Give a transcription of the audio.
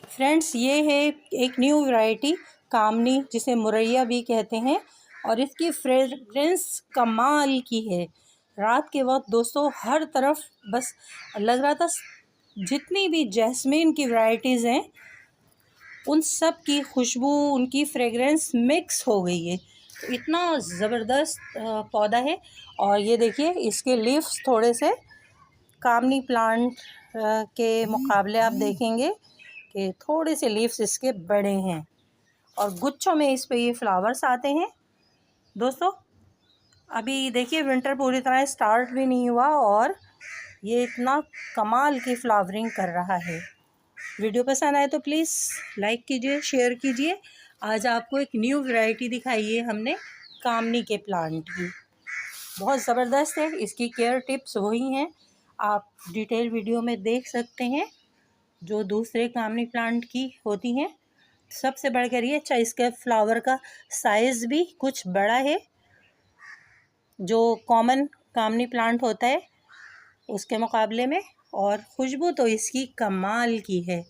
Friends, ये है एक न्यू वैरायटी कामनी, जिसे मुरैया भी कहते हैं, और इसकी फ्रेग्रेंस कमाल की है। रात के वक्त दोस्तों हर तरफ बस लग रहा था जितनी भी जैस्मीन की वैरायटीज़ हैं उन सब की खुशबू, उनकी फ्रेग्रेंस मिक्स हो गई है। तो इतना ज़बरदस्त पौधा है। और ये देखिए, इसके लीव्स थोड़े से कामनी प्लांट के मुकाबले आप देखेंगे कि थोड़े से लीव्स इसके बड़े हैं, और गुच्छों में इस पे ये फ्लावर्स आते हैं। दोस्तों अभी देखिए, विंटर पूरी तरह स्टार्ट भी नहीं हुआ और ये इतना कमाल की फ्लावरिंग कर रहा है। वीडियो पसंद आए तो प्लीज़ लाइक कीजिए, शेयर कीजिए। आज आपको एक न्यू वैरायटी दिखाई है हमने कामनी के प्लांट की, बहुत ज़बरदस्त है। इसकी केयर टिप्स वही हैं, आप डिटेल वीडियो में देख सकते हैं जो दूसरे कामनी प्लांट की होती हैं। सबसे बढ़कर ये अच्छा, इसके फ्लावर का साइज़ भी कुछ बड़ा है, जो कॉमन कामनी प्लांट होता है उसके मुकाबले में। और खुशबू तो इसकी कमाल की है।